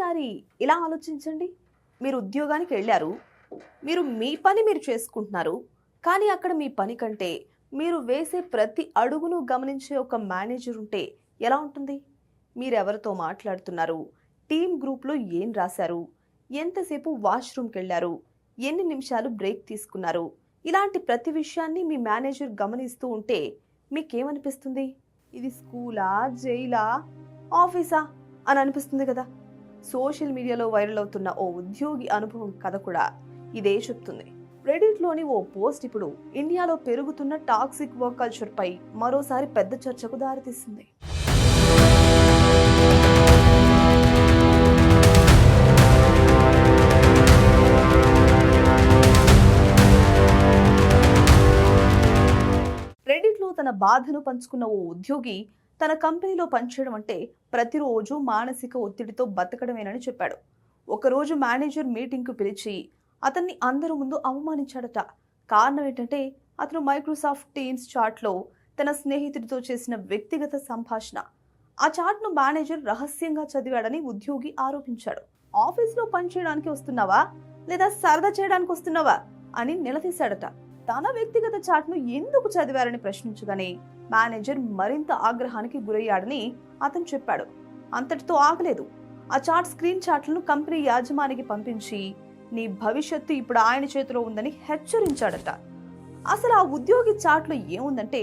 ఒక్కసారి ఇలా ఆలోచించండి. మీరు ఉద్యోగానికి వెళ్ళారు. మీ పని మీరు చేసుకుంటున్నారు. కానీ అక్కడ మీ పని కంటే మీరు వేసే ప్రతి అడుగును గమనించే ఒక మేనేజర్ ఉంటే ఎలా ఉంటుంది? మీరెవరితో మాట్లాడుతున్నారు? టీమ్ గ్రూప్లో ఏం రాశారు? ఎంతసేపు వాష్రూమ్కి వెళ్ళారు? ఎన్ని నిమిషాలు బ్రేక్ తీసుకున్నారు? ఇలాంటి ప్రతి విషయాన్ని మీ మేనేజర్ గమనిస్తూ ఉంటే మీకేమనిపిస్తుంది? ఇది స్కూలా, జైలా, ఆఫీసా అని అనిపిస్తుంది కదా. సోషల్ మీడియాలో వైరల్ అవుతున్న ఓ ఉద్యోగి అనుభవం కథ కూడా ఇదే చెప్తుంది. రెడిట్లోని ఓ పోస్ట్ ఇప్పుడు ఇండియాలో పెరుగుతున్న టాక్సిక్ వర్క్ కల్చర్ పై మరోసారి పెద్ద చర్చకు దారితీస్తుంది. రెడిట్లో తన బాధను పంచుకున్న ఓ ఉద్యోగి తన కంపెనీలో పనిచేయడం అంటే ప్రతిరోజు మానసిక ఒత్తిడితో బతకడమేనని చెప్పాడు. ఒకరోజు మేనేజర్ మీటింగ్కు పిలిచి అతన్ని అందరి ముందు అవమానించాడట. కారణం ఏంటంటే అతను మైక్రోసాఫ్ట్ టీమ్స్ చాట్లో తన స్నేహితుడితో చేసిన వ్యక్తిగత సంభాషణ. ఆ చాట్ను మేనేజర్ రహస్యంగా చదివాడని ఉద్యోగి ఆరోపించాడు. ఆఫీస్లో పనిచేయడానికి వస్తున్నావా లేదా సరదా చేయడానికి వస్తున్నావా అని నిలదీశాడట. తన వ్యక్తిగత చాట్ను ఎందుకు చదివారని ప్రశ్నించగానే మేనేజర్ మరింత ఆగ్రహానికి గురయ్యాడని అతను చెప్పాడు. అంతటితో ఆగలేదు. ఆ చాట్ స్క్రీన్ చాట్లను కంపెనీ యాజమానికి పంపించి నీ భవిష్యత్తు ఇప్పుడు ఆయన చేతిలో ఉందని హెచ్చరించాడట. అసలు ఆ ఉద్యోగి చాట్లో ఏముందంటే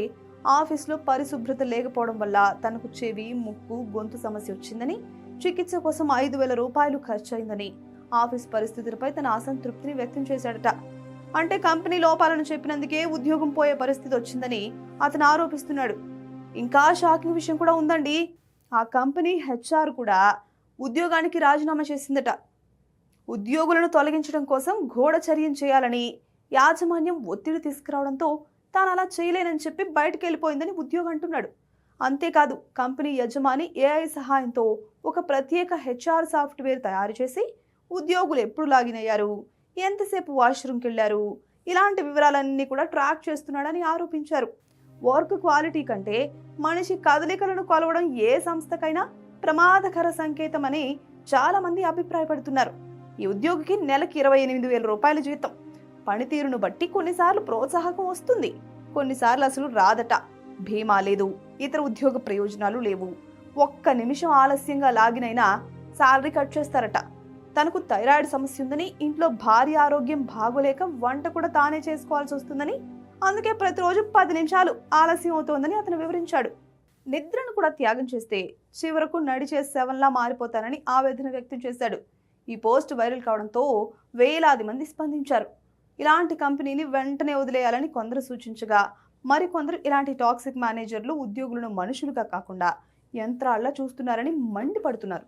ఆఫీస్లో పరిశుభ్రత లేకపోవడం వల్ల తనకు చెవి, ముక్కు, గొంతు సమస్య వచ్చిందని, చికిత్స కోసం 5,000 రూపాయలు ఖర్చయిందని, ఆఫీస్ పరిస్థితులపై తన అసంతృప్తిని వ్యక్తం చేశాడట. అంటే కంపెనీ లోపాలను చెప్పినందుకే ఉద్యోగం పోయే పరిస్థితి వచ్చిందని అతను ఆరోపిస్తున్నాడు. ఇంకా షాకింగ్ విషయం కూడా ఉందండి. ఆ కంపెనీ హెచ్ఆర్ కూడా ఉద్యోగానికి రాజీనామా చేసిందట. ఉద్యోగులను తొలగించడం కోసం గూఢచర్యం చేయాలని యాజమాన్యం ఒత్తిడి తీసుకురావడంతో తాను అలా చేయలేనని చెప్పి బయటకు వెళ్ళిపోయిందని ఉద్యోగి అంటున్నాడు. అంతేకాదు కంపెనీ యజమాని ఏఐ సహాయంతో ఒక ప్రత్యేక హెచ్ఆర్ సాఫ్ట్వేర్ తయారు చేసి ఉద్యోగులు ఎప్పుడు లాగిన్ అయ్యారు, ఎంతసేపు వాష్రూమ్కి వెళ్ళారు, ఇలాంటి వివరాలన్నీ కూడా ట్రాక్ చేస్తున్నాడని ఆరోపించారు. వర్క్ క్వాలిటీ కంటే మనిషి కదలికలను కొలవడం ఏ సంస్థకైనా ప్రమాదకర సంకేతమని చాలా మంది అభిప్రాయపడుతున్నారు. ఈ ఉద్యోగికి నెలకి 28,000 రూపాయల జీతం. పనితీరును బట్టి కొన్నిసార్లు ప్రోత్సాహకం వస్తుంది, కొన్నిసార్లు అసలు రాదట. బీమా లేదు, ఇతర ఉద్యోగ ప్రయోజనాలు లేవు. ఒక్క నిమిషం ఆలస్యంగా లాగినైనా శాలరీ కట్ చేస్తారట. తనకు థైరాయిడ్ సమస్య ఉందని, ఇంట్లో భార్య ఆరోగ్యం బాగోలేక వంట కూడా తానే చేసుకోవాల్సి వస్తుందని, అందుకే ప్రతిరోజు 10 నిమిషాలు ఆలస్యం అవుతోందని అతను వివరించాడు. నిద్రను కూడా త్యాగం చేస్తే చివరకు నడిచే శవంలా మారిపోతానని ఆవేదన వ్యక్తం చేశాడు. ఈ పోస్ట్ వైరల్ కావడంతో వేలాది మంది స్పందించారు. ఇలాంటి కంపెనీని వెంటనే వదిలేయాలని కొందరు సూచించగా, మరికొందరు ఇలాంటి టాక్సిక్ మేనేజర్లు ఉద్యోగులను మనుషులుగా కాకుండా యంత్రాల్లా చూస్తున్నారని మండిపడుతున్నారు.